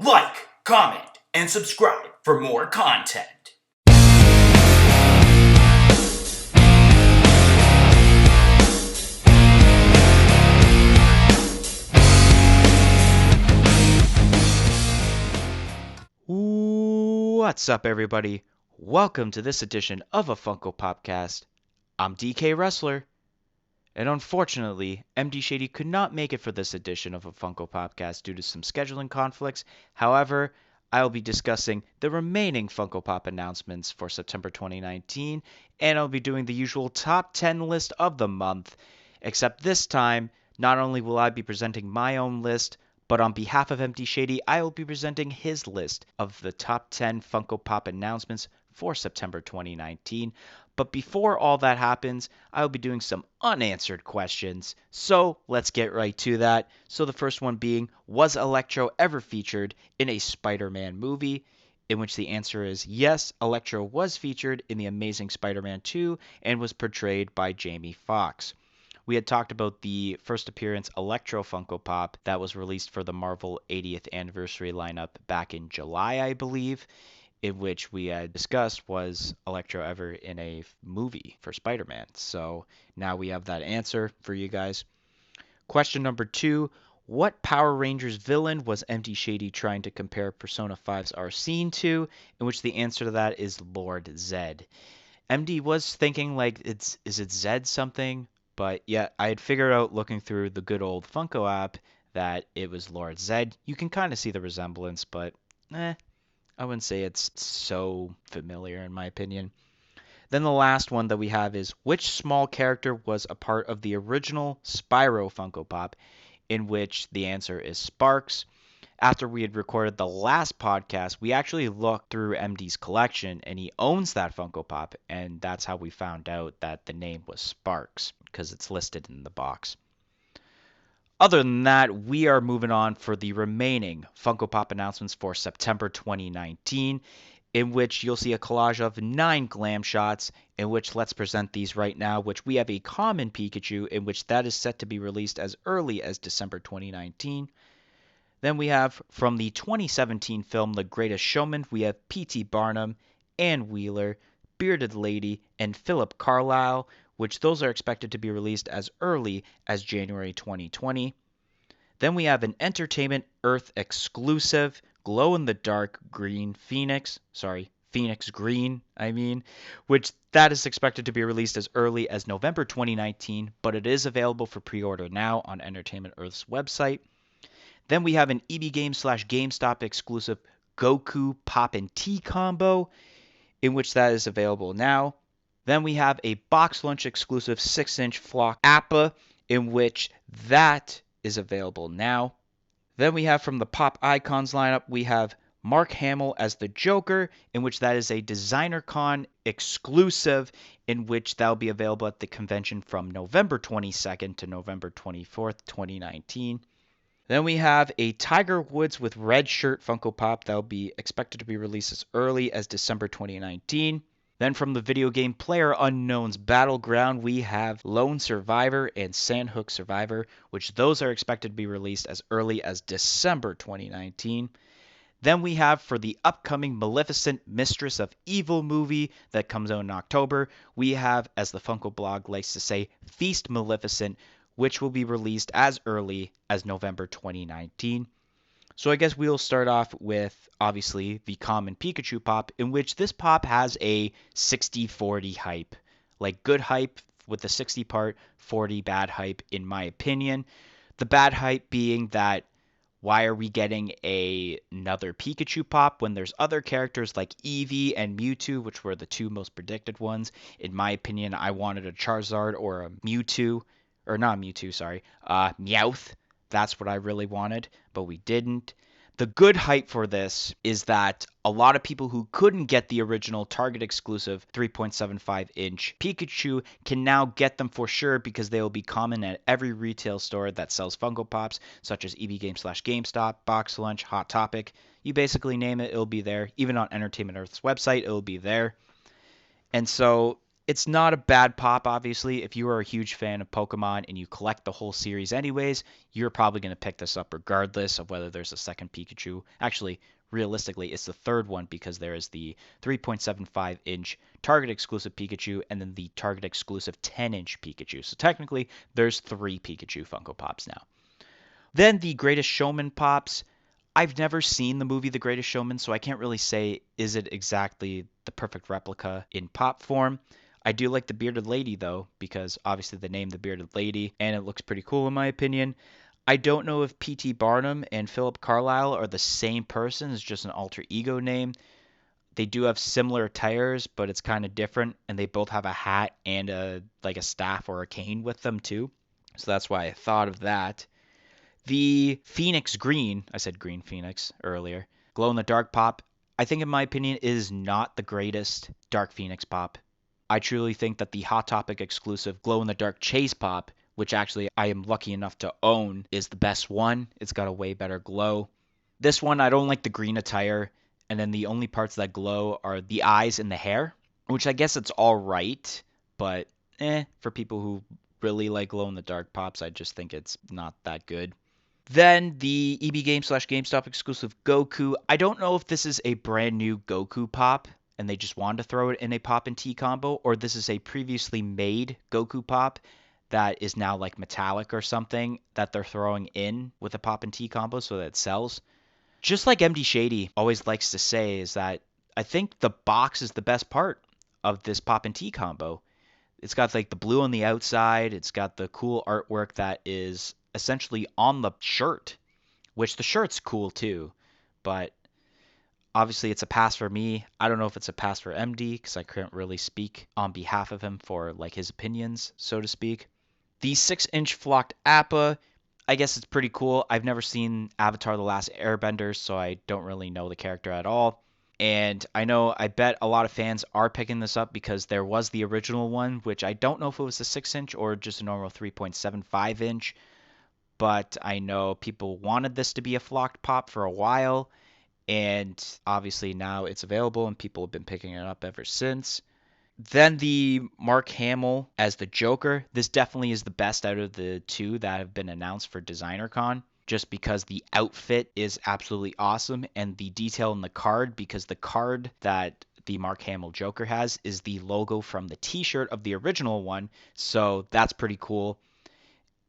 Like, comment, and subscribe for more content. What's up, everybody? Welcome to this edition of A Funko Popcast. I'm DK Wrestler, and unfortunately, MD Shaddy could not make it for this edition of A Funko Popcast due to some scheduling conflicts. However, I'll be discussing the remaining Funko Pop announcements for September 2019, and I'll be doing the usual top 10 list of the month, except this time, not only will I be presenting my own list, but on behalf of MD Shaddy, I will be presenting his list of the top 10 Funko Pop announcements for September 2019. But before all that happens, I will be doing some unanswered questions. So let's get right to that. So the first one being, was Electro ever featured in a Spider-Man movie? In which the answer is yes, Electro was featured in The Amazing Spider-Man 2 and was portrayed by Jamie Foxx. We had talked about the first appearance Electro Funko Pop that was released for the Marvel 80th anniversary lineup back in July, I believe, in which we had discussed was Electro ever in a movie for Spider-Man. So now we have that answer for you guys. Question number 2. What Power Rangers villain was MD Shaddy trying to compare Persona 5's Arsene to? In which the answer to that is Lord Zed. MD was thinking like, is it Zed something? But yeah, I had figured out looking through the good old Funko app that it was Lord Zed. You can kind of see the resemblance, but I wouldn't say it's so familiar in my opinion. Then the last one that we have is, which small character was a part of the original Spyro Funko Pop? In which the answer is Sparks. After we had recorded the last podcast, we actually looked through MD's collection, and he owns that Funko Pop, and that's how we found out that the name was Sparks, because it's listed in the box. Other than that, we are moving on for the remaining Funko Pop announcements for September 2019, in which you'll see a collage of 9 glam shots, in which let's present these right now, which we have a common Pikachu, in which that is set to be released as early as December 2019. Then we have, from the 2017 film The Greatest Showman, we have P.T. Barnum, Ann Wheeler, Bearded Lady, and Philip Carlyle, which those are expected to be released as early as January 2020. Then we have an Entertainment Earth exclusive, glow-in-the-dark green Phoenix Green, which that is expected to be released as early as November 2019, but it is available for pre-order now on Entertainment Earth's website. Then we have an EB Games / GameStop exclusive Goku Pop and Tea combo, in which that is available now. Then we have a Box Lunch exclusive 6-inch Flock Appa, in which that is available now. Then we have from the Pop Icons lineup, we have Mark Hamill as the Joker, in which that is a Designer Con exclusive, in which that will be available at the convention from November 22nd to November 24th, 2019. Then we have a Tiger Woods with red shirt Funko Pop that will be expected to be released as early as December 2019. Then from the video game PlayerUnknown's Battleground, we have Lone Survivor and Sandhook Survivor, which those are expected to be released as early as December 2019. Then we have for the upcoming Maleficent Mistress of Evil movie that comes out in October, we have, as the Funko blog likes to say, Feast Maleficent, which will be released as early as November 2019. So I guess we'll start off with, obviously, the common Pikachu Pop, in which this Pop has a 60-40 hype. Like, good hype with the 60 part, 40 bad hype, in my opinion. The bad hype being that, why are we getting another Pikachu Pop when there's other characters like Eevee and Mewtwo, which were the two most predicted ones? In my opinion, I wanted a Charizard or a Mewtwo. Or not Mewtwo, sorry. Meowth. That's what I really wanted, but we didn't. The good hype for this is that a lot of people who couldn't get the original Target exclusive 3.75-inch Pikachu can now get them for sure, because they will be common at every retail store that sells Funko Pops, such as EB Games / GameStop, Box Lunch, Hot Topic. You basically name it, it'll be there. Even on Entertainment Earth's website, it'll be there. And so It's not a bad pop, obviously. If you are a huge fan of Pokemon and you collect the whole series anyways, you're probably going to pick this up regardless of whether there's a second Pikachu. Actually, realistically, it's the third one because there is the 3.75-inch Target exclusive Pikachu and then the Target exclusive 10-inch Pikachu. So technically, there's 3 Pikachu Funko Pops now. Then the Greatest Showman Pops. I've never seen the movie The Greatest Showman, so I can't really say is it exactly the perfect replica in pop form. I do like the bearded lady, though, because obviously the name the bearded lady, and it looks pretty cool in my opinion. I don't know if P.T. Barnum and Philip Carlyle are the same person. It's just an alter ego name. They do have similar attires, but it's kind of different, and they both have a hat and a staff or a cane with them, too. So that's why I thought of that. The Phoenix Green, I said Green Phoenix earlier, glow-in-the-dark pop, I think in my opinion is not the greatest Dark Phoenix pop. I truly think that the Hot Topic exclusive glow-in-the-dark Chase pop, which actually I am lucky enough to own, is the best one. It's got a way better glow. This one, I don't like the green attire, and then the only parts that glow are the eyes and the hair, which I guess it's all right, but for people who really like glow-in-the-dark pops, I just think it's not that good. Then the EB Games / GameStop exclusive Goku. I don't know if this is a brand new Goku pop and they just wanted to throw it in a pop and tea combo, or this is a previously made Goku pop that is now like metallic or something that they're throwing in with a pop and tea combo so that it sells. Just like MD Shaddy always likes to say is that I think the box is the best part of this pop and tea combo. It's got like the blue on the outside. It's got the cool artwork that is essentially on the shirt, which the shirt's cool too. But obviously it's a pass for me. I don't know if it's a pass for MD because I couldn't really speak on behalf of him for like his opinions, so to speak. The 6-inch flocked Appa, I guess it's pretty cool. I've never seen Avatar The Last Airbender, so I don't really know the character at all. And I bet a lot of fans are picking this up because there was the original one, which I don't know if it was a 6-inch or just a normal 3.75-inch. But I know people wanted this to be a flocked pop for a while. And obviously now it's available and people have been picking it up ever since. Then the Mark Hamill as the Joker. This definitely is the best out of the two that have been announced for DesignerCon, just because the outfit is absolutely awesome and the detail in the card, because the card that the Mark Hamill Joker has is the logo from the t-shirt of the original one, so that's pretty cool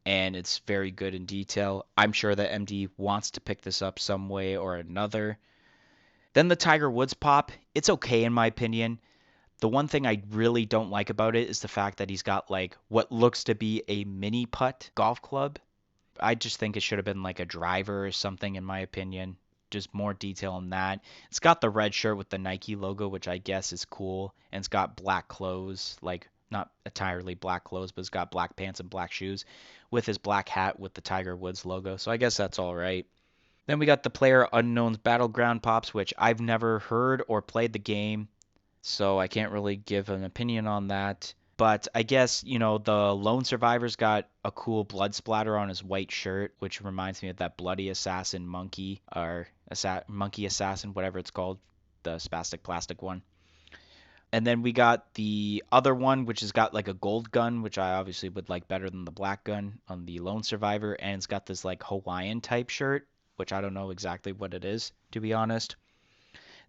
and it's very good in detail. I'm sure that MD wants to pick this up some way or another. Then the Tiger Woods pop, it's okay in my opinion. The one thing I really don't like about it is the fact that he's got like what looks to be a mini putt golf club. I just think it should have been like a driver or something in my opinion. Just more detail on that. It's got the red shirt with the Nike logo, which I guess is cool. And it's got black clothes, like not entirely black clothes, but it's got black pants and black shoes with his black hat with the Tiger Woods logo. So I guess that's all right. Then we got the Player Unknown's Battleground Pops, which I've never heard or played the game, so I can't really give an opinion on that. But I guess, the Lone Survivor's got a cool blood splatter on his white shirt, which reminds me of that Bloody Assassin monkey, or Monkey Assassin, whatever it's called, the spastic plastic one. And then we got the other one, which has got like a gold gun, which I obviously would like better than the black gun on the Lone Survivor. And it's got this like Hawaiian type shirt, which I don't know exactly what it is, to be honest.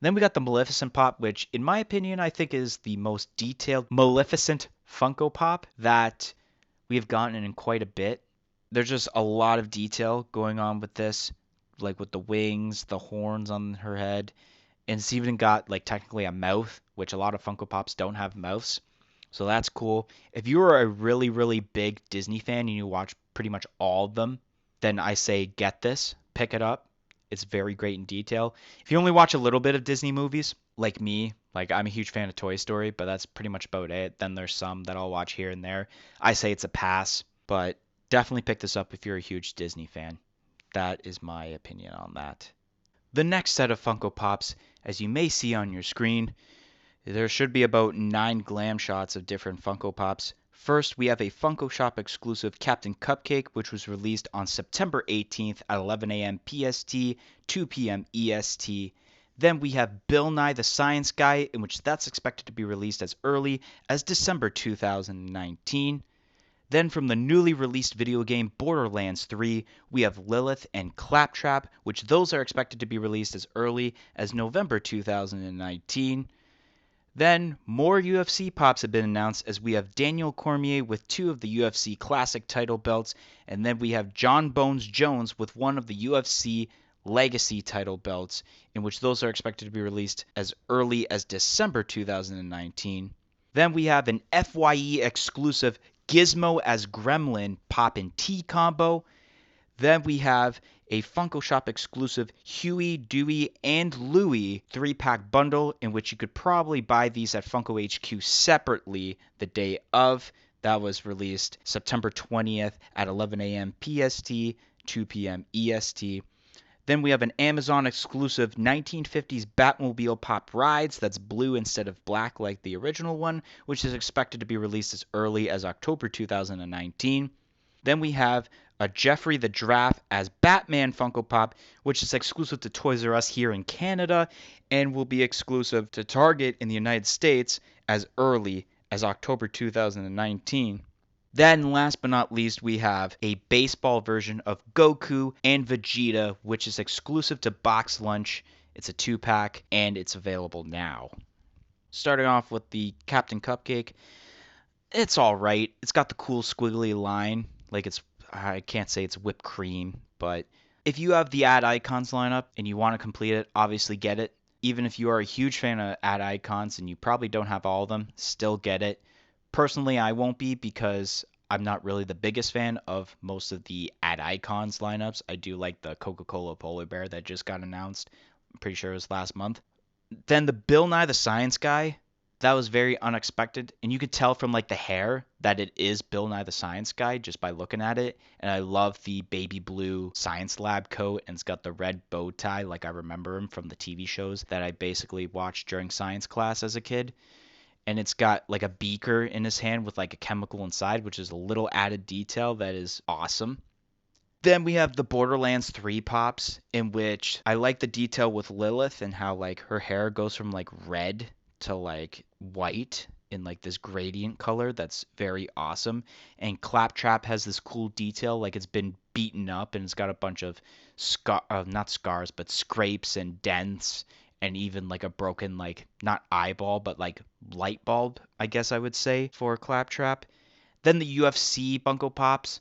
Then we got the Maleficent Pop, which in my opinion I think is the most detailed Maleficent Funko Pop that we have gotten in quite a bit. There's just a lot of detail going on with this, like with the wings, the horns on her head, and it's even got like technically a mouth, which a lot of Funko Pops don't have mouths. So that's cool. If you are a really, really big Disney fan and you watch pretty much all of them, then I say get this, pick it up. It's very great in detail. If you only watch a little bit of Disney movies, like me, like I'm a huge fan of Toy Story, but that's pretty much about it. Then there's some that I'll watch here and there. I say it's a pass, but definitely pick this up if you're a huge Disney fan. That is my opinion on that. The next set of Funko Pops, as you may see on your screen, there should be about 9 glam shots of different Funko Pops. First, we have a Funko Shop exclusive Captain Cupcake, which was released on September 18th at 11 a.m. PST, 2 p.m. EST. Then we have Bill Nye the Science Guy, in which that's expected to be released as early as December 2019. Then from the newly released video game Borderlands 3, we have Lilith and Claptrap, which those are expected to be released as early as November 2019. Then more UFC pops have been announced, as we have Daniel Cormier with 2 of the UFC Classic title belts, and then we have John Bones Jones with 1 of the UFC Legacy title belts, in which those are expected to be released as early as December 2019. Then we have an FYE exclusive Gizmo as Gremlin Pop and Tea combo. Then we have a Funko Shop exclusive Huey, Dewey, and Louie 3-pack bundle, in which you could probably buy these at Funko HQ separately the day of. That was released September 20th at 11 a.m. PST, 2 p.m. EST. Then we have an Amazon exclusive 1950s Batmobile Pop Rides that's blue instead of black like the original one, which is expected to be released as early as October 2019. Then we have a Jeffrey the Giraffe as Batman Funko Pop, which is exclusive to Toys R Us here in Canada and will be exclusive to Target in the United States as early as October 2019. Then, last but not least, we have a baseball version of Goku and Vegeta, which is exclusive to Box Lunch. It's a 2-pack, and it's available now. Starting off with the Captain Cupcake, it's alright. It's got the cool squiggly line. I can't say it's whipped cream, but if you have the Ad Icons lineup and you want to complete it, obviously get it. Even if you are a huge fan of Ad Icons and you probably don't have all of them, still get it. Personally, I won't be, because I'm not really the biggest fan of most of the Ad Icons lineups. I do like the Coca-Cola Polar Bear that just got announced. I'm pretty sure it was last month. Then the Bill Nye the Science Guy, that was very unexpected, and you could tell from the hair that it is Bill Nye the Science Guy just by looking at it. And I love the baby blue science lab coat, and it's got the red bow tie like I remember him from the TV shows that I basically watched during science class as a kid. And it's got a beaker in his hand with a chemical inside, which is a little added detail that is awesome. Then we have the Borderlands 3 pops, in which I like the detail with Lilith and how her hair goes from red to white in this gradient color. That's very awesome. And Claptrap has this cool detail, it's been beaten up and it's got a bunch of not scars, but scrapes and dents, and even a broken not eyeball but light bulb, I guess I would say, for Claptrap. Then the UFC Funko Pops,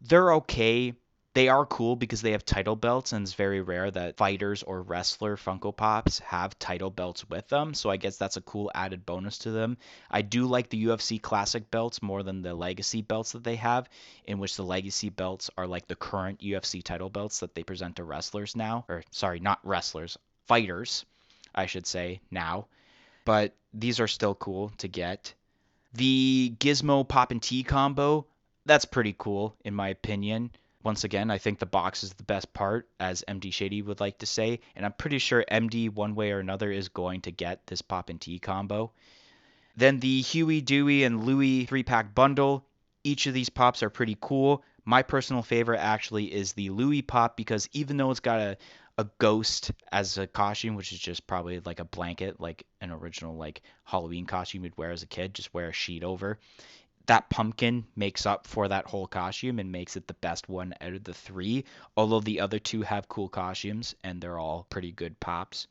they're okay. They are cool because they have title belts, and it's very rare that fighters or wrestler Funko Pops have title belts with them, so I guess that's a cool added bonus to them. I do like the UFC Classic belts more than the Legacy belts that they have, in which the Legacy belts are the current UFC title belts that they present to wrestlers now. Or, sorry, not wrestlers, fighters, I should say, now. But these are still cool to get. The Gizmo Pop and Tea combo, that's pretty cool, in my opinion. Once again, I think the box is the best part, as MD Shaddy would like to say, and I'm pretty sure MD, one way or another, is going to get this Pop and Tea combo. Then the Huey, Dewey, and Louie 3-pack bundle. Each of these pops are pretty cool. My personal favorite actually is the Louie pop, because even though it's got a ghost as a costume, which is just probably a blanket, an original Halloween costume you'd wear as a kid, just wear a sheet over. That pumpkin makes up for that whole costume and makes it the best one out of the 3, although the other 2 have cool costumes and they're all pretty good pops.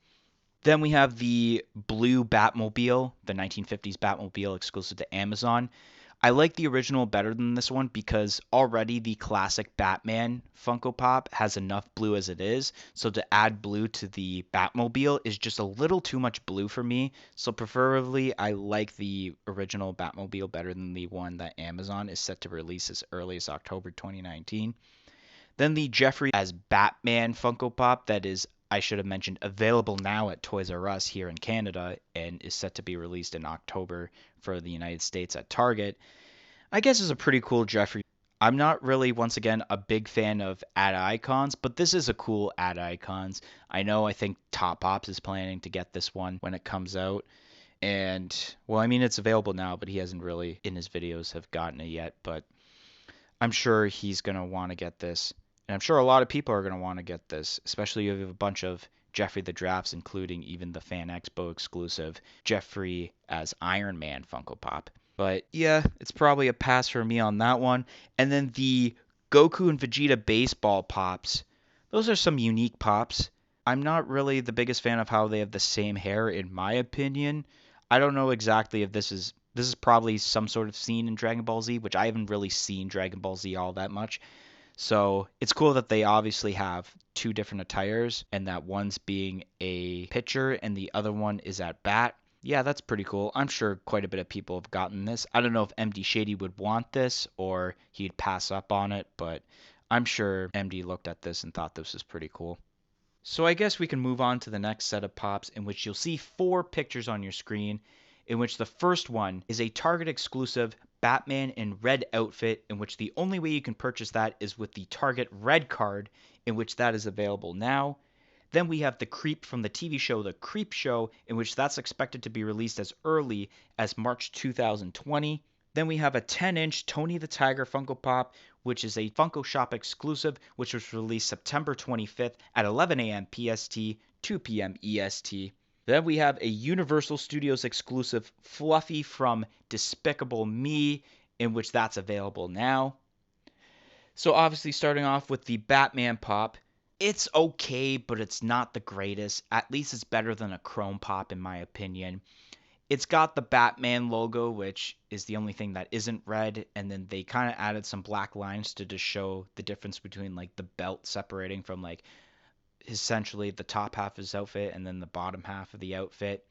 Then we have the blue Batmobile, the 1950s Batmobile exclusive to Amazon. I like the original better than this one because already the classic Batman Funko Pop has enough blue as it is, so to add blue to the Batmobile is just a little too much blue for me. So preferably I like the original Batmobile better than the one that Amazon is set to release as early as October 2019. Then the Jeffrey as Batman Funko Pop, that is, I should have mentioned, available now at Toys R Us here in Canada and is set to be released in October for the United States at Target, I guess is a pretty cool Jeffrey. I'm not really, once again, a big fan of Ad Icons, but this is a cool Ad Icons. I think Top Pops is planning to get this one when it comes out. And, well, I mean, it's available now, but he hasn't really, in his videos, have gotten it yet. But I'm sure he's going to want to get this. And I'm sure a lot of people are going to want to get this, especially if you have a bunch of Jeffrey the Drafts, including even the Fan Expo exclusive Jeffrey as Iron Man Funko Pop. But yeah, it's probably a pass for me on that one. And then the Goku and Vegeta baseball pops. Those are some unique pops. I'm not really the biggest fan of how they have the same hair, in my opinion. I don't know exactly if this is probably some sort of scene in Dragon Ball Z, which I haven't really seen Dragon Ball Z all that much. So it's cool that they obviously have two different attires, and that one's being a pitcher and the other one is at bat. Yeah, that's pretty cool. I'm sure quite a bit of people have gotten this. I don't know if MD Shady would want this or he'd pass up on it, but I'm sure MD looked at this and thought this was pretty cool. So I guess we can move on to the next set of pops, in which you'll see 4 pictures on your screen, in which the first one is a Target exclusive Batman in red outfit, in which the only way you can purchase that is with the Target red card, in which that is available now. Then we have the Creep from the TV show The Creep Show, in which that's expected to be released as early as March 2020. Then we have a 10-inch Tony the Tiger Funko Pop, which is a Funko Shop exclusive, which was released September 25th at 11 a.m. PST, 2 p.m. EST. Then we have a Universal Studios exclusive Fluffy from Despicable Me, in which that's available now. So obviously starting off with the Batman Pop, it's okay, but it's not the greatest. At least it's better than a Chrome Pop in my opinion. It's got the Batman logo, which is the only thing that isn't red, and then they kind of added some black lines to just show the difference between like the belt separating from like essentially the top half of his outfit and then the bottom half of the outfit.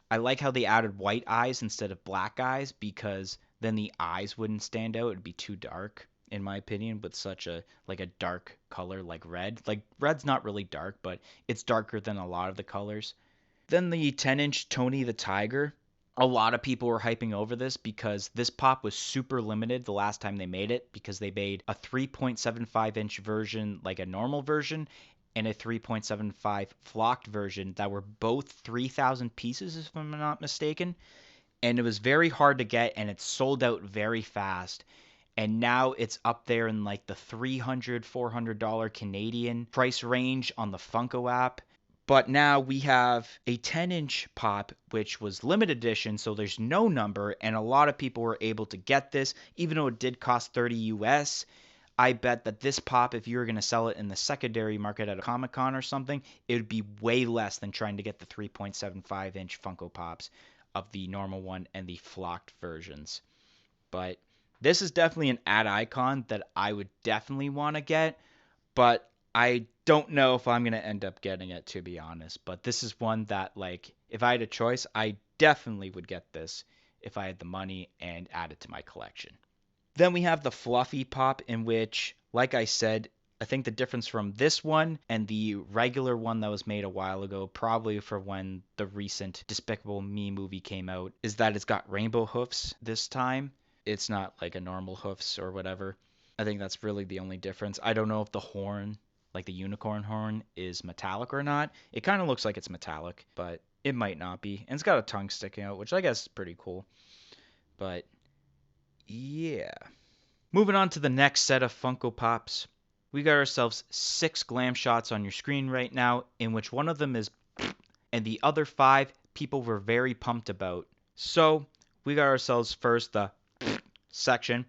I like how they added white eyes instead of black eyes, because then the eyes wouldn't stand out. It'd be too dark in my opinion with such a dark color like red. Like red's not really dark, but it's darker than a lot of the colors. Then the 10-inch Tony the Tiger. A lot of people were hyping over this because this pop was super limited the last time they made it, because they made a 3.75-inch version, like a normal version, and a 3.75 flocked version that were both 3,000 pieces, if I'm not mistaken. And it was very hard to get, and it sold out very fast. And now it's up there in like the $300, $400 Canadian price range on the Funko app. But now we have a 10-inch pop, which was limited edition, so there's no number, and a lot of people were able to get this, even though it did cost 30 US. I bet that this pop, if you were going to sell it in the secondary market at a Comic-Con or something, it would be way less than trying to get the 3.75-inch Funko Pops of the normal one and the flocked versions. But this is definitely an ad icon that I would definitely want to get, but I don't know if I'm going to end up getting it, to be honest. But this is one that, like, if I had a choice, I definitely would get this if I had the money and add it to my collection. Then we have the Fluffy Pop, in which, like I said, I think the difference from this one and the regular one that was made a while ago, probably for when the recent Despicable Me movie came out, is that it's got rainbow hoofs this time. It's not like a normal hoofs or whatever. I think that's really the only difference. I don't know if the horn, like the unicorn horn, is metallic or not. It kind of looks like it's metallic, but it might not be. And it's got a tongue sticking out, which I guess is pretty cool. But yeah. Moving on to the next set of Funko Pops. We got ourselves 6 glam shots on your screen right now, in which one of them is and the other 5 people were very pumped about. So we got ourselves first the section.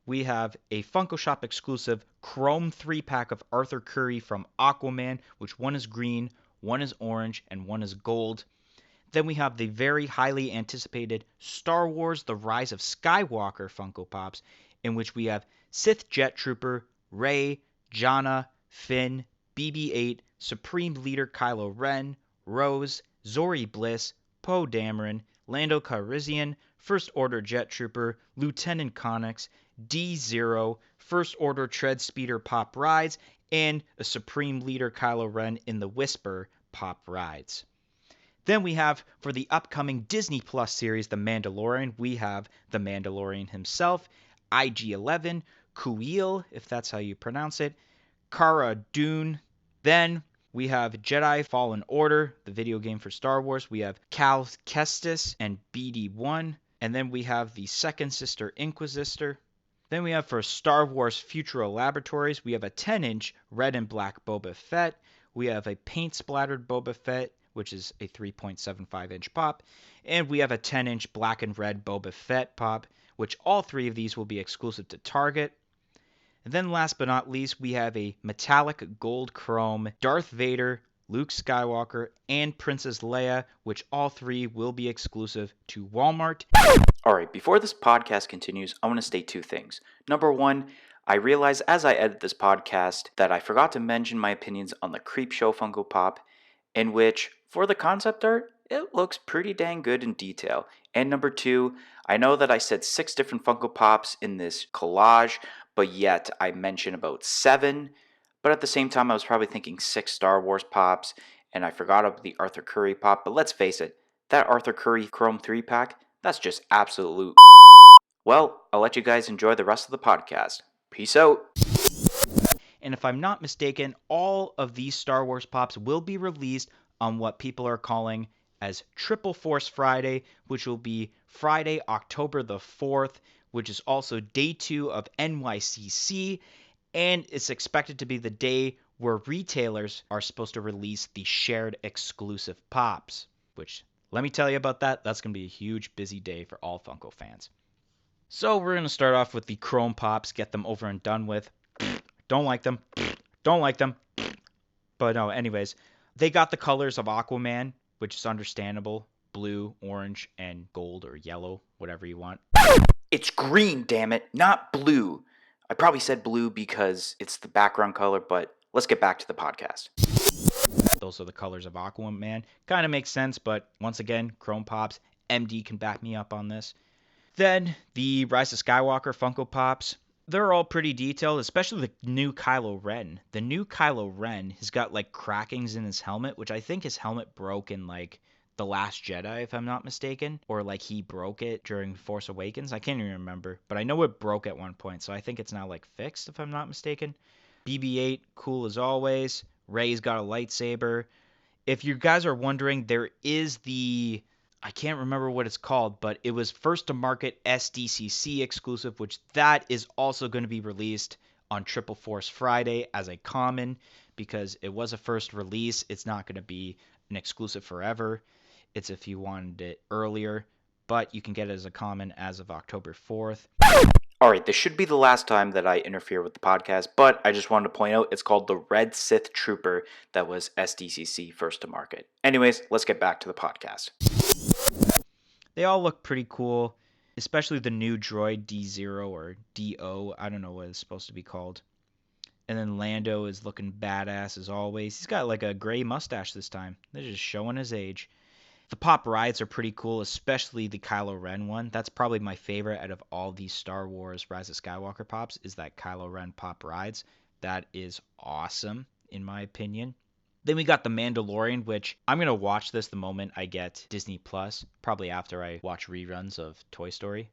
We have a Funko Shop exclusive Chrome 3-pack of Arthur Curry from Aquaman, which one is green, one is orange, and one is gold. Then we have the very highly anticipated Star Wars The Rise of Skywalker Funko Pops, in which we have Sith Jet Trooper, Rey, Janna, Finn, BB-8, Supreme Leader Kylo Ren, Rose, Zori Bliss, Poe Dameron, Lando Calrissian, First Order Jet Trooper, Lieutenant Connix, D-Zero, First Order Tread Speeder Pop Rides, and a Supreme Leader Kylo Ren in the Whisper Pop Rides. Then we have, for the upcoming Disney Plus series, The Mandalorian, we have The Mandalorian himself, IG-11, Kuiil, if that's how you pronounce it, Cara Dune. Then we have Jedi Fallen Order, the video game for Star Wars. We have Cal Kestis and BD-1. And then we have the Second Sister Inquisitor. Then we have for Star Wars Futura Laboratories, we have a 10-inch red and black Boba Fett. We have a paint-splattered Boba Fett, which is a 3.75-inch pop. And we have a 10-inch black and red Boba Fett pop, which all three of these will be exclusive to Target. And then last but not least, we have a metallic gold chrome Darth Vader, Luke Skywalker, and Princess Leia, which all three will be exclusive to Walmart. Alright, before this podcast continues, I want to state two things. Number one, I realize as I edit this podcast that I forgot to mention my opinions on the Creepshow Funko Pop, in which, for the concept art, it looks pretty dang good in detail. And number two, I know that I said 6 different Funko Pops in this collage, but yet I mentioned about 7. But at the same time, I was probably thinking 6 Star Wars Pops, and I forgot about the Arthur Curry Pop. But let's face it, that Arthur Curry Chrome 3-pack, that's just absolute. Well, I'll let you guys enjoy the rest of the podcast. Peace out. And if I'm not mistaken, all of these Star Wars Pops will be released on what people are calling as Triple Force Friday, which will be Friday, October the 4th, which is also day 2 of NYCC, and it's expected to be the day where retailers are supposed to release the shared exclusive Pops, which, let me tell you about that, that's going to be a huge, busy day for all Funko fans. So we're going to start off with the Chrome Pops, get them over and done with. Don't like them. Don't like them. But no, anyways, they got the colors of Aquaman, which is understandable. Blue, orange, and gold or yellow, whatever you want. It's green, damn it, not blue. I probably said blue because it's the background color, but let's get back to the podcast. Those are the colors of Aquaman. Kind of makes sense, but once again, Chrome Pops, MD can back me up on this. Then the Rise of Skywalker Funko Pops. They're all pretty detailed, especially the new Kylo Ren. The new Kylo Ren has got like crackings in his helmet, which I think his helmet broke in like The Last Jedi, if I'm not mistaken. Or like he broke it during Force Awakens. I can't even remember. But I know it broke at one point, so I think it's now like fixed, if I'm not mistaken. BB-8, cool as always. Rey's got a lightsaber. If you guys are wondering, there is I can't remember what it's called, but it was first to market SDCC exclusive, which that is also going to be released on Triple Force Friday as a common, because it was a first release. It's not going to be an exclusive forever. It's if you wanted it earlier, but you can get it as a common as of October 4th. Alright, this should be the last time that I interfere with the podcast, but I just wanted to point out it's called the Red Sith Trooper that was SDCC first to market. Anyways, let's get back to the podcast. They all look pretty cool, especially the new droid D0 or DO. I don't know what it's supposed to be called. And then Lando is looking badass as always. He's got like a gray mustache this time. They're just showing his age. The pop rides are pretty cool, especially the Kylo Ren one. That's probably my favorite out of all these Star Wars Rise of Skywalker pops, is that Kylo Ren pop rides. That is awesome, in my opinion. Then we got The Mandalorian, which I'm going to watch this the moment I get Disney Plus, probably after I watch reruns of Toy Story.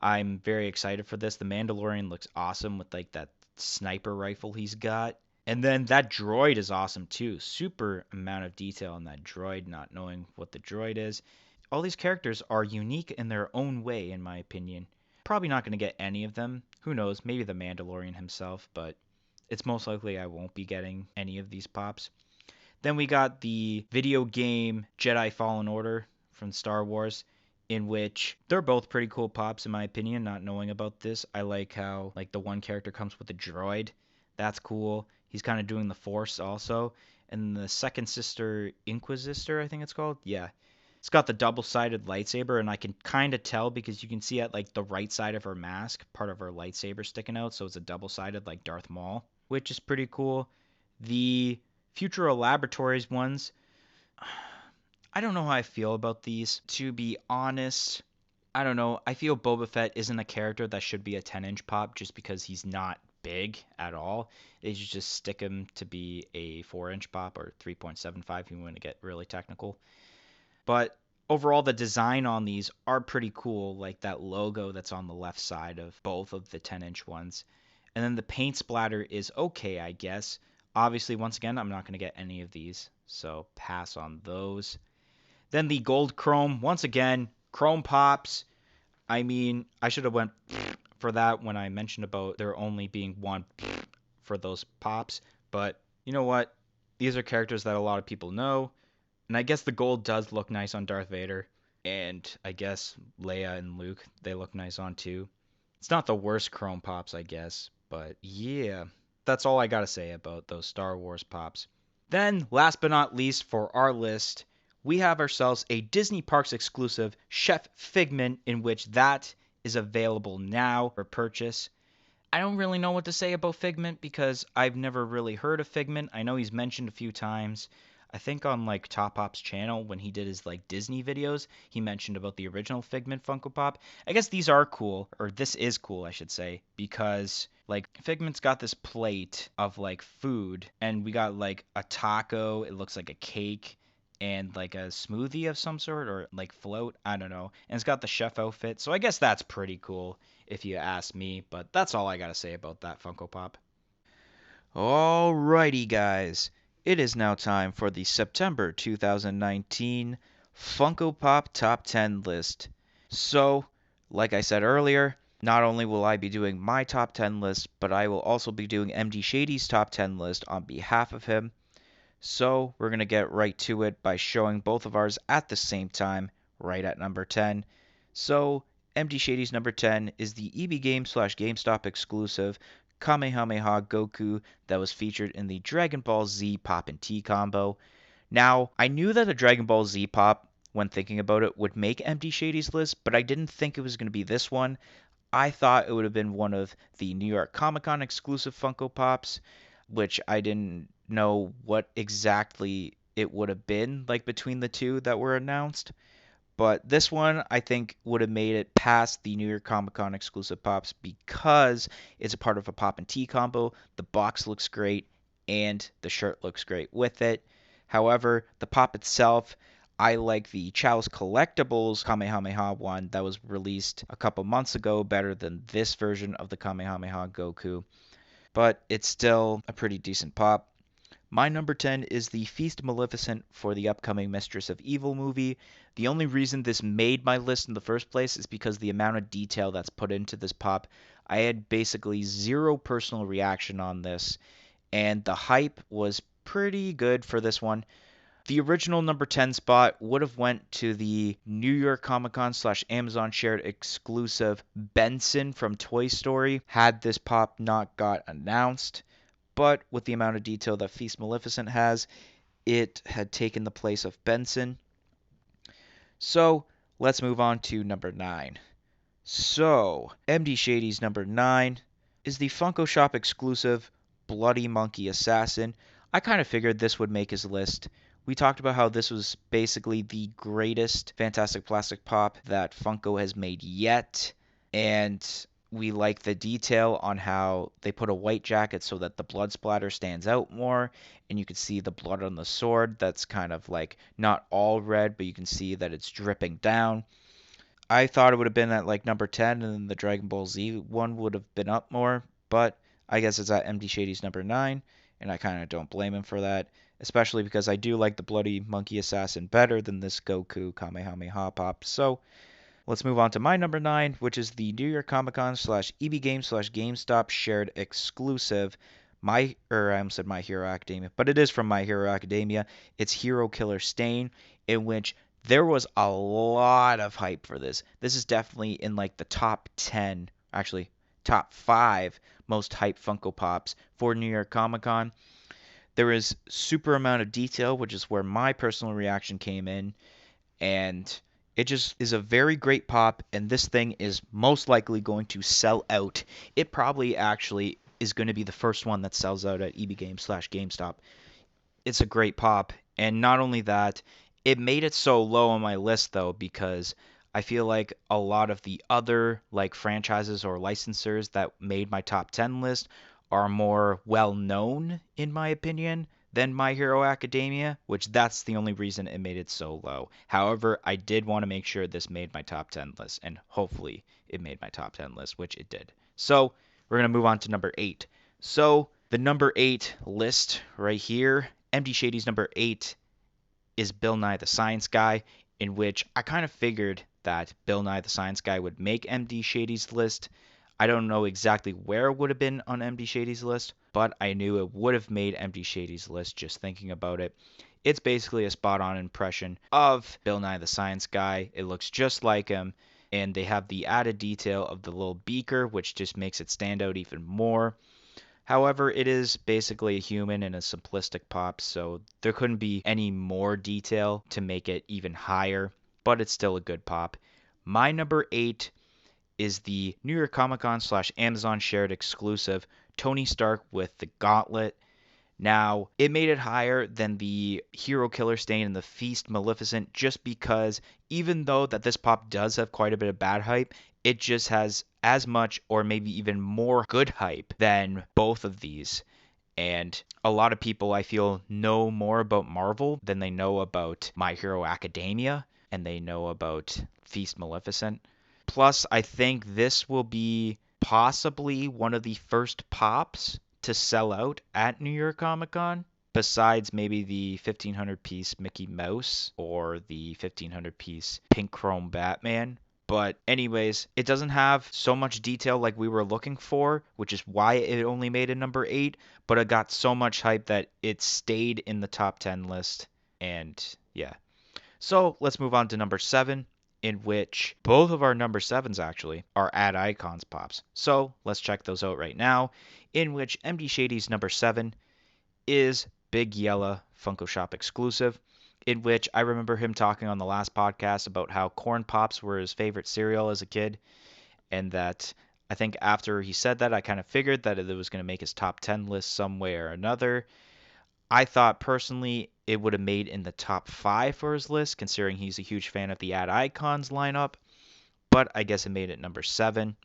I'm very excited for this. The Mandalorian looks awesome with like that sniper rifle he's got. And then that droid is awesome too. Super amount of detail on that droid, not knowing what the droid is. All these characters are unique in their own way, in my opinion. Probably not going to get any of them. Who knows? Maybe the Mandalorian himself, but it's most likely I won't be getting any of these pops. Then we got the video game Jedi Fallen Order from Star Wars, in which they're both pretty cool pops in my opinion, not knowing about this. I like how like the one character comes with a droid. That's cool. He's kind of doing the Force also. And the second sister, Inquisitor, I think it's called. Yeah. It's got the double-sided lightsaber, and I can kind of tell because you can see at like the right side of her mask, part of her lightsaber sticking out, so it's a double-sided like Darth Maul, which is pretty cool. The Futura Laboratories ones, I don't know how I feel about these. To be honest, I don't know. I feel Boba Fett isn't a character that should be a 10-inch pop just because he's not big at all. They should just stick him to be a 4-inch pop or 3.75 if you want to get really technical. But overall, the design on these are pretty cool, like that logo that's on the left side of both of the 10-inch ones. And then the paint splatter is okay, I guess. Obviously, once again, I'm not going to get any of these, so pass on those. Then the gold chrome, once again, chrome pops. I mean, I should have went for that when I mentioned about there only being one for those pops. But you know what? These are characters that a lot of people know, and I guess the gold does look nice on Darth Vader, and I guess Leia and Luke, they look nice on too. It's not the worst Chrome Pops, I guess, but yeah, that's all I gotta say about those Star Wars Pops. Then, last but not least for our list, we have ourselves a Disney Parks exclusive Chef Figment, in which that is available now for purchase. I don't really know what to say about Figment because I've never really heard of Figment. I know he's mentioned a few times. I think on like Top Pop's channel when he did his like Disney videos, he mentioned about the original Figment Funko Pop. I guess these are cool, or this is cool, I should say, because like Figment's got this plate of like food, and we got like a taco. It looks like a cake. And like a smoothie of some sort, or like float, I don't know. And it's got the chef outfit, so I guess that's pretty cool if you ask me, but that's all I gotta say about that Funko Pop. Alrighty, guys. It is now time for the September 2019 Funko Pop Top 10 list. So, like I said earlier, not only will I be doing my top 10 list, but I will also be doing MD Shady's top 10 list on behalf of him. So, we're going to get right to it by showing both of ours at the same time, right at number 10. So, MD Shady's number 10 is the EB Games/GameStop exclusive Kamehameha Goku that was featured in the Dragon Ball Z Pop and T combo. Now, I knew that a Dragon Ball Z Pop, when thinking about it, would make MD Shady's list, but I didn't think it was going to be this one. I thought it would have been one of the New York Comic Con exclusive Funko Pops, which I didn't know what exactly it would have been like between the two that were announced. But this one, I think, would have made it past the New York Comic Con exclusive pops because it's a part of a Pop and Tea combo. The box looks great, and the shirt looks great with it. However, the pop itself, I like the Chalice Collectibles Kamehameha one that was released a couple months ago better than this version of the Kamehameha Goku. But it's still a pretty decent pop. My number 10 is the Feast Maleficent for the upcoming Mistress of Evil movie. The only reason this made my list in the first place is because the amount of detail that's put into this pop. I had basically zero personal reaction on this, and the hype was pretty good for this one. The original number 10 spot would have went to the New York Comic Con / Amazon shared exclusive Benson from Toy Story had this pop not got announced. But with the amount of detail that Feast Maleficent has, it had taken the place of Benson. So, let's move on to number 9. So, MD Shady's number 9 is the Funko Shop exclusive Bloody Monkey Assassin. I kind of figured this would make his list. We talked about how this was basically the greatest Fantastic Plastic Pop that Funko has made yet, and we like the detail on how they put a white jacket so that the blood splatter stands out more, and you can see the blood on the sword that's kind of like not all red, but you can see that it's dripping down. I thought it would have been at like number 10, and then the Dragon Ball Z one would have been up more, but I guess it's at MD Shady's number 9, and I kind of don't blame him for that, especially because I do like the Bloody Monkey Assassin better than this Goku Kamehameha Pop. So, let's move on to my number 9, which is the New York Comic Con / EB Games / GameStop shared exclusive I almost said My Hero Academia, but it is from My Hero Academia. It's Hero Killer Stain, in which there was a lot of hype for this. This is definitely in like the top 10, actually top 5 most hyped Funko Pops for New York Comic Con. There is super amount of detail, which is where my personal reaction came in, and it just is a very great pop, and this thing is most likely going to sell out. It probably actually is going to be the first one that sells out at EB Games / GameStop. It's a great pop, and not only that, it made it so low on my list though because I feel like a lot of the other like franchises or licensors that made my top 10 list are more well known in my opinion than My Hero Academia, which that's the only reason it made it so low. However, I did want to make sure this made my top 10 list, and hopefully it made my top 10 list, which it did. So, we're going to move on to number 8. So, the number 8 list right here, MD Shady's number 8 is Bill Nye the Science Guy, in which I kind of figured that Bill Nye the Science Guy would make MD Shady's list. I don't know exactly where it would have been on MD Shady's list, but I knew it would have made MD Shady's list just thinking about it. It's basically a spot-on impression of Bill Nye the Science Guy. It looks just like him, and they have the added detail of the little beaker, which just makes it stand out even more. However, it is basically a human and a simplistic pop, so there couldn't be any more detail to make it even higher, but it's still a good pop. My number 8 is the New York Comic Con / Amazon shared exclusive Tony Stark with the Gauntlet. Now, it made it higher than the Hero Killer Stain and the Feast Maleficent just because even though that this pop does have quite a bit of bad hype, it just has as much or maybe even more good hype than both of these. And a lot of people, I feel, know more about Marvel than they know about My Hero Academia and they know about Feast Maleficent. Plus, I think this will be possibly one of the first pops to sell out at New York Comic Con, besides maybe the 1500 piece Mickey Mouse or the 1500 piece Pink Chrome Batman. But anyways, it doesn't have so much detail like we were looking for, which is why it only made a number 8, but it got so much hype that it stayed in the top 10 list. And yeah. So let's move on to number 7, in which both of our number 7s actually are Ad Icons pops. So let's check those out right now, in which MD Shady's number 7 is Big Yella Funko Shop exclusive, in which I remember him talking on the last podcast about how corn pops were his favorite cereal as a kid, and that I think after he said that, I kind of figured that it was going to make his top 10 list some way or another. I thought personally it would have made in the top 5 for his list, considering he's a huge fan of the Ad Icons lineup, but I guess it made it number 7.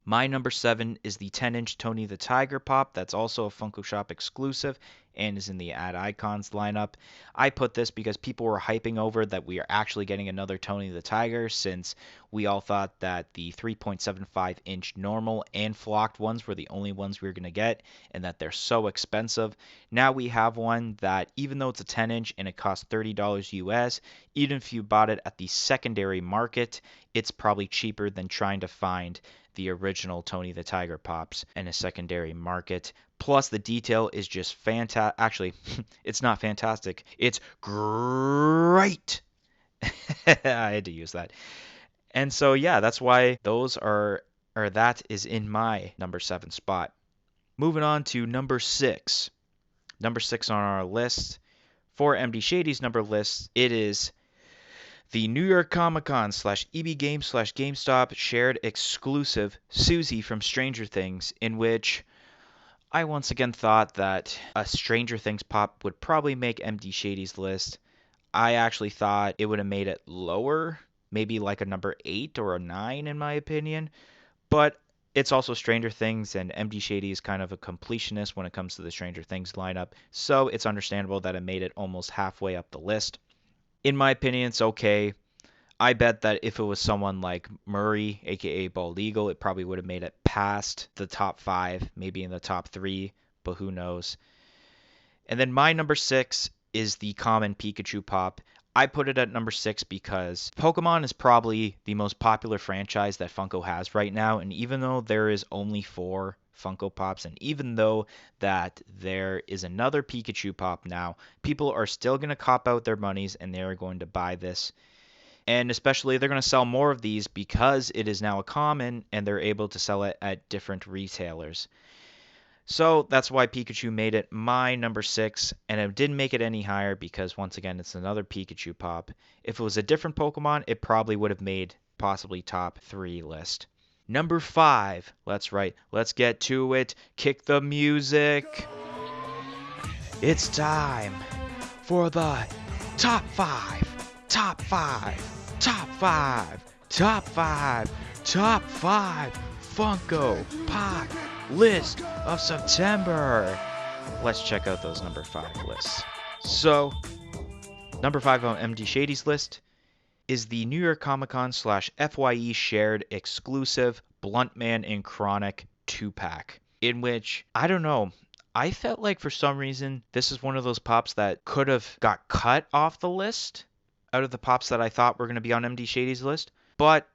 My number 7 is the 10-inch Tony the Tiger pop. That's also a Funko Shop exclusive and is in the Ad Icons lineup. I put this because people were hyping over that we are actually getting another Tony the Tiger, since we all thought that the 3.75-inch normal and flocked ones were the only ones we were going to get, and that they're so expensive. Now we have one that, even though it's a 10-inch and it costs $30 US, even if you bought it at the secondary market, it's probably cheaper than trying to find the original Tony the Tiger pops in a secondary market. Plus, the detail is just fantastic. Actually, it's not fantastic. It's great. I had to use that. And so, yeah, that's why those are, or that is in my number 7 spot. Moving on to number 6. Number 6 on our list. For MD Shady's number list, it is the New York Comic Con / EB Games / GameStop shared exclusive Susie from Stranger Things, in which I once again thought that a Stranger Things pop would probably make MD Shady's list. I actually thought it would have made it lower, maybe like a number 8 or a 9 in my opinion, but it's also Stranger Things, and MD Shady is kind of a completionist when it comes to the Stranger Things lineup, so it's understandable that it made it almost halfway up the list. In my opinion, it's okay. I bet that if it was someone like Murray, aka Bald Eagle, it probably would have made it past the top 5, maybe in the top 3, but who knows. And then my number 6 is the common Pikachu pop. I put it at number 6 because Pokemon is probably the most popular franchise that Funko has right now, and even though there is only 4 Funko Pops, and even though that there is another Pikachu pop now, people are still going to cop out their monies and they are going to buy this. And especially they're going to sell more of these because it is now a common and they're able to sell it at different retailers. So that's why Pikachu made it my number 6, and it didn't make it any higher because, once again, it's another Pikachu pop. If it was a different Pokemon, it probably would have made possibly top 3 list. Number 5. That's right. Let's get to it. Kick the music. It's time for the top 5. Top 5. Top 5. Top 5. Top 5 Funko Pop list of September. Let's check out those number 5 lists. So, number 5 on MD Shady's list is the New York Comic Con / FYE shared exclusive Bluntman and Chronic 2-pack, in which, I don't know, I felt like for some reason this is one of those pops that could have got cut off the list out of the pops that I thought were going to be on MD Shady's list, but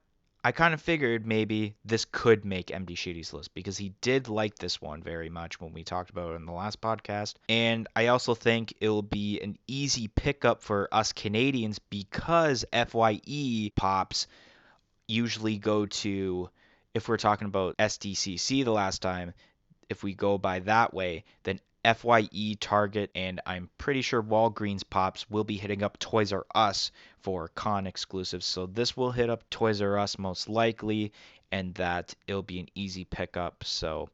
I kind of figured maybe this could make MD Shaddy's list because he did like this one very much when we talked about it in the last podcast. And I also think it'll be an easy pickup for us Canadians because FYE pops usually go to, if we're talking about SDCC the last time, if we go by that way, then FYE, Target, and I'm pretty sure Walgreens pops will be hitting up Toys R Us for con exclusives. So this will hit up Toys R Us most likely, and that it'll be an easy pickup. So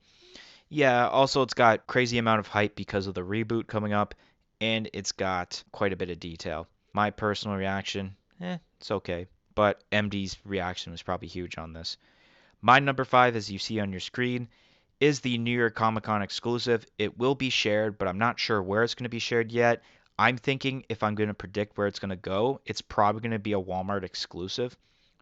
yeah, also it's got crazy amount of hype because of the reboot coming up, and it's got quite a bit of detail. My personal reaction, it's okay. But MD's reaction was probably huge on this. My number 5, as you see on your screen, is the New York Comic Con exclusive. It will be shared, but I'm not sure where it's going to be shared yet. I'm thinking if I'm going to predict where it's going to go, it's probably going to be a Walmart exclusive,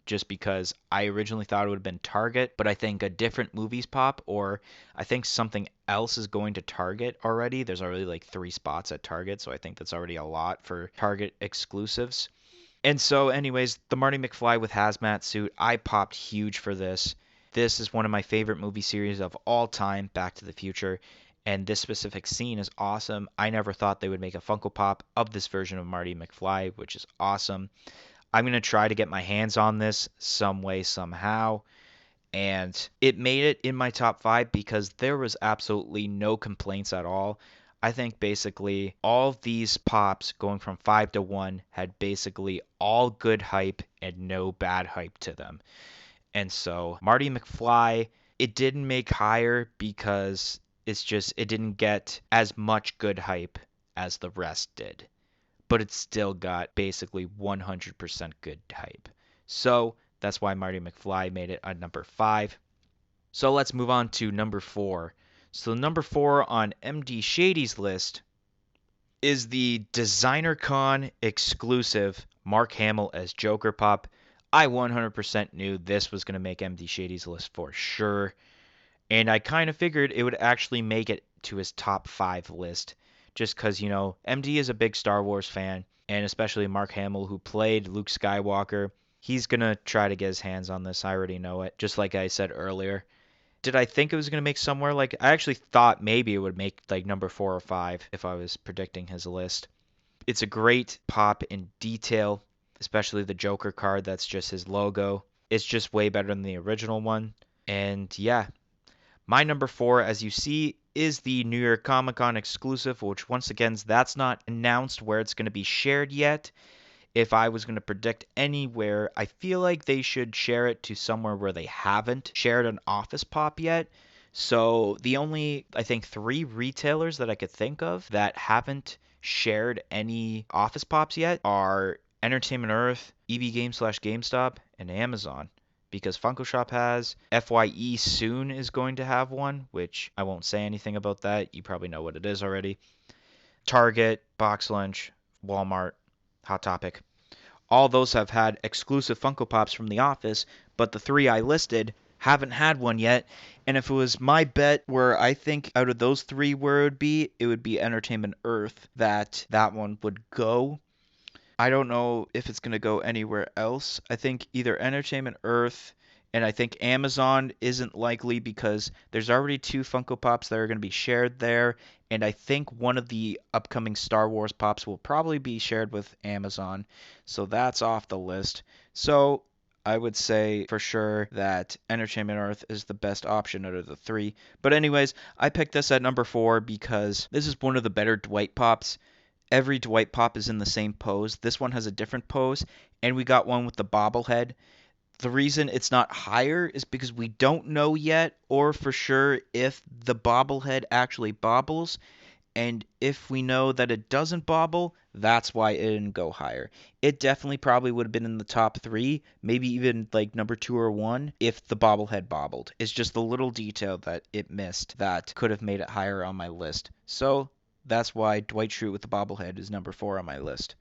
just because I originally thought it would have been Target, but I think a different movies pop, or I think something else is going to Target already. There's already like 3 spots at Target, so I think that's already a lot for Target exclusives. And so, anyways, the Marty McFly with hazmat suit, I popped huge for this. This is one of my favorite movie series of all time, Back to the Future, and this specific scene is awesome. I never thought they would make a Funko Pop of this version of Marty McFly, which is awesome. I'm going to try to get my hands on this some way, somehow. And it made it in my top 5 because there was absolutely no complaints at all. I think basically all of these pops going from 5 to 1 had basically all good hype and no bad hype to them. And so Marty McFly, it didn't make higher because it didn't get as much good hype as the rest did. But it still got basically 100% good hype. So that's why Marty McFly made it at number 5. So let's move on to number 4. So number 4 on MD Shaddy's list is the Designer Con exclusive Mark Hamill as Joker Pop. I 100% knew this was going to make MD Shaddy's list for sure. And I kind of figured it would actually make it to his top 5 list. Just because, MD is a big Star Wars fan. And especially Mark Hamill, who played Luke Skywalker. He's going to try to get his hands on this. I already know it. Just like I said earlier. Did I think it was going to make somewhere like... I actually thought maybe it would make like number 4 or 5 if I was predicting his list. It's a great pop in detail, especially the Joker card that's just his logo. It's just way better than the original one. And yeah, my number 4, as you see, is the New York Comic Con exclusive, which once again, that's not announced where it's going to be shared yet. If I was going to predict anywhere, I feel like they should share it to somewhere where they haven't shared an Office Pop yet. So the only, I think, 3 retailers that I could think of that haven't shared any Office Pops yet are Entertainment Earth, EB Games / GameStop, and Amazon. Because Funko Shop has, FYE soon is going to have one, which I won't say anything about that. You probably know what it is already. Target, Box Lunch, Walmart, Hot Topic. All those have had exclusive Funko Pops from The Office, but the 3 I listed haven't had one yet. And if it was my bet where I think out of those 3 where it would be Entertainment Earth that one would go. I don't know if it's going to go anywhere else. I think either Entertainment Earth, and I think Amazon isn't likely because there's already 2 Funko Pops that are going to be shared there, and I think one of the upcoming Star Wars Pops will probably be shared with Amazon, so that's off the list. So I would say for sure that Entertainment Earth is the best option out of the 3. But anyways, I picked this at number 4 because this is one of the better Dwight Pops. Every Dwight Pop is in the same pose. This one has a different pose, and we got one with the bobblehead. The reason it's not higher is because we don't know yet or for sure if the bobblehead actually bobbles, and if we know that it doesn't bobble, that's why it didn't go higher. It definitely probably would have been in the top 3, maybe even like number 2 or 1 if the bobblehead bobbled. It's just the little detail that it missed that could have made it higher on my list. So that's why Dwight Schrute with the bobblehead is number 4 on my list.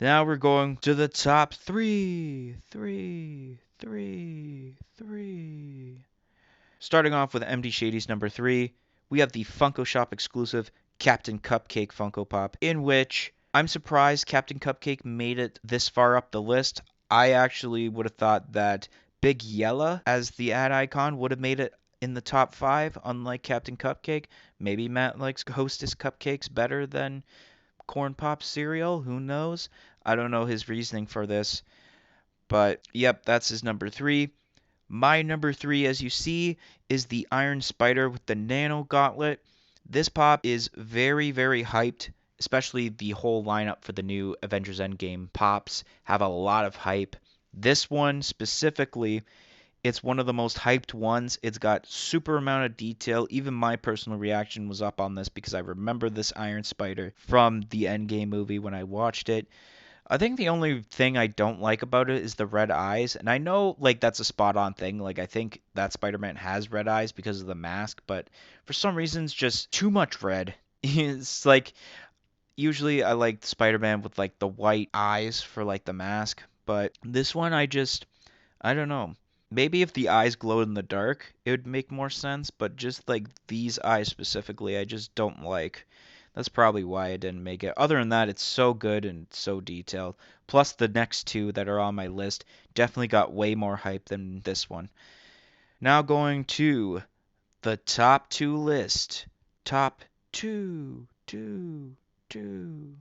Now we're going to the top 3. Starting off with MD Shaddy's number 3, we have the Funko Shop exclusive Captain Cupcake Funko Pop, in which I'm surprised Captain Cupcake made it this far up the list. I actually would have thought that Big Yella as the ad icon would have made it in the top 5, unlike Captain Cupcake. Maybe Matt likes Hostess cupcakes better than Corn Pop cereal. Who knows? I don't know his reasoning for this. But yep, that's his number 3. My number 3, as you see, is the Iron Spider with the Nano Gauntlet. This pop is very, very hyped, especially the whole lineup for the new Avengers Endgame pops have a lot of hype. This one specifically, it's one of the most hyped ones. It's got super amount of detail. Even my personal reaction was up on this because I remember this Iron Spider from the Endgame movie when I watched it. I think the only thing I don't like about it is the red eyes. And I know, like, that's a spot on thing. Like, I think that Spider-Man has red eyes because of the mask, but for some reason, it's just too much red. It's like, usually I like Spider-Man with, like, the white eyes for, like, the mask. But this one, I don't know. Maybe if the eyes glowed in the dark, it would make more sense. But just, like, these eyes specifically, I just don't like. That's probably why I didn't make it. Other than that, it's so good and so detailed. Plus, the next 2 that are on my list definitely got way more hype than this one. Now going to the top 2 list. Top 2, 2, 2.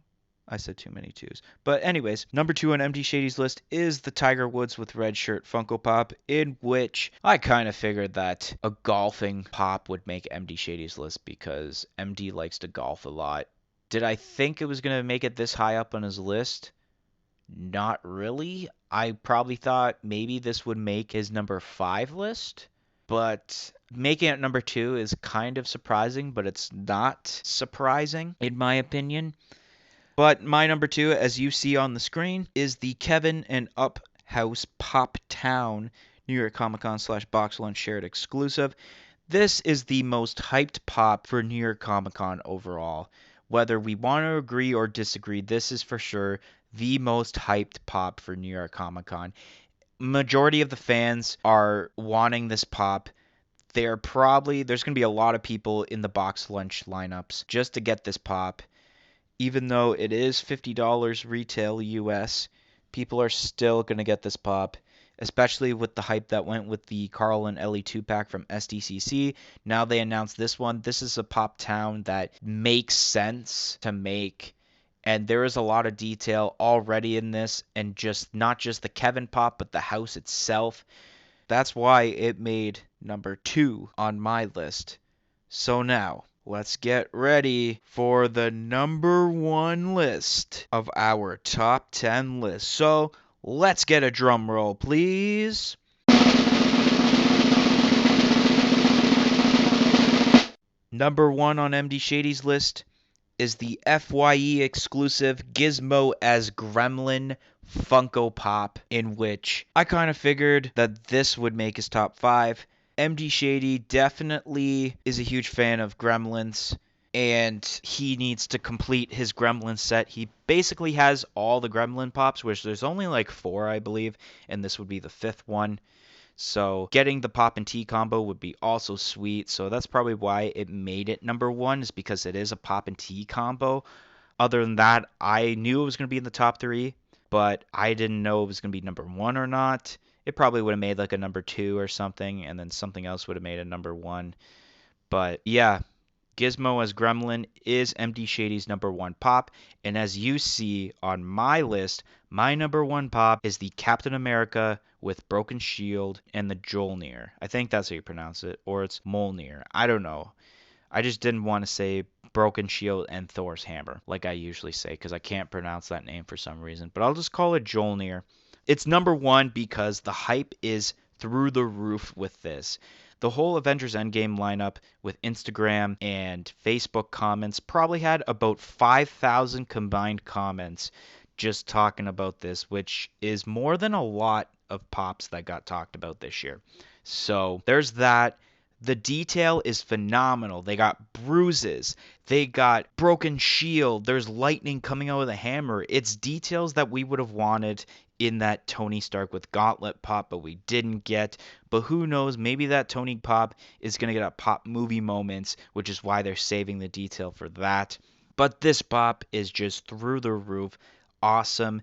I said too many twos. But anyways, number 2 on MD Shady's list is the Tiger Woods with red shirt Funko Pop, in which I kind of figured that a golfing pop would make MD Shady's list because MD likes to golf a lot. Did I think it was going to make it this high up on his list? Not really. I probably thought maybe this would make his number 5 list. But making it number 2 is kind of surprising, but it's not surprising in my opinion. But my number 2, as you see on the screen, is the Kevin and Up House Pop Town New York Comic Con / Box Lunch Shared exclusive. This is the most hyped pop for New York Comic Con overall. Whether we want to agree or disagree, this is for sure the most hyped pop for New York Comic Con. Majority of the fans are wanting this pop. There's going to be a lot of people in the box lunch lineups just to get this pop. Even though it is $50 retail US, people are still going to get this pop, especially with the hype that went with the Carl and Ellie 2-pack from SDCC. Now they announced this one. This is a pop town that makes sense to make, and there is a lot of detail already in this, and just not just the Kevin pop, but the house itself. That's why it made number 2 on my list. So now, let's get ready for the number 1 list of our top 10 list. So, let's get a drum roll, please. Number 1 on MD Shady's list is the FYE exclusive Gizmo as Gremlin Funko Pop, in which I kind of figured that this would make his top 5. MD Shady definitely is a huge fan of Gremlins, and he needs to complete his Gremlin set. He basically has all the Gremlin Pops, which there's only like 4, I believe, and this would be the 5th one. So getting the Pop and Tea combo would be also sweet. So that's probably why it made it number 1, is because it is a Pop and Tea combo. Other than that, I knew it was going to be in the top 3, but I didn't know it was going to be number 1 or not. It probably would have made like a number 2 or something, and then something else would have made a number 1. But yeah, Gizmo as Gremlin is MD Shady's number 1 pop, and as you see on my list, my number 1 pop is the Captain America with Broken Shield and the Jolnir. I think that's how you pronounce it, or it's Mjolnir. I don't know. I just didn't want to say Broken Shield and Thor's Hammer like I usually say, because I can't pronounce that name for some reason, but I'll just call it Jolnir. It's number 1 because the hype is through the roof with this. The whole Avengers Endgame lineup with Instagram and Facebook comments probably had about 5,000 combined comments just talking about this, which is more than a lot of pops that got talked about this year. So there's that. The detail is phenomenal. They got bruises. They got broken shield. There's lightning coming out of the hammer. It's details that we would have wanted in that Tony Stark with Gauntlet pop, but we didn't get. But who knows? Maybe that Tony pop is going to get a pop movie moments, which is why they're saving the detail for that. But this pop is just through the roof. Awesome.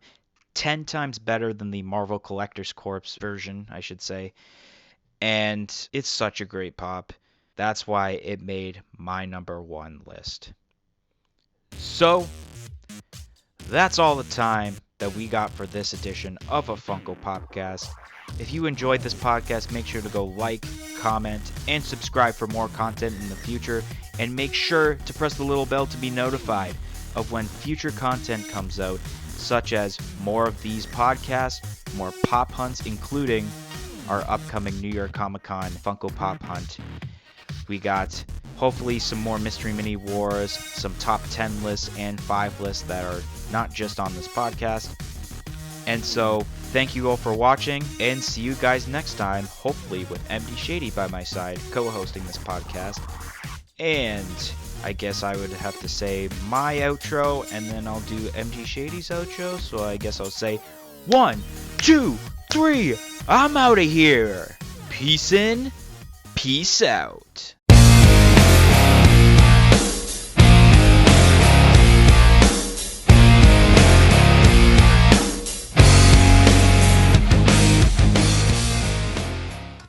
10 times better than the Marvel Collector's Corps version, I should say. And it's such a great pop. That's why it made my number 1 list. So, that's all the time that we got for this edition of a Funko Popcast. If you enjoyed this podcast, make sure to go like, comment, and subscribe for more content in the future. And make sure to press the little bell to be notified of when future content comes out, such as more of these podcasts, more pop hunts, including our upcoming New York Comic Con Funko Pop hunt. We got hopefully some more Mystery Mini Wars, some top 10 lists and 5 lists that are not just on this podcast. And so, thank you all for watching, and see you guys next time, hopefully with MD Shaddy by my side, co-hosting this podcast. And I guess I would have to say my outro, and then I'll do MD Shaddy's outro, so I guess I'll say 1, 2, 3, I'm out of here! Peace in, peace out.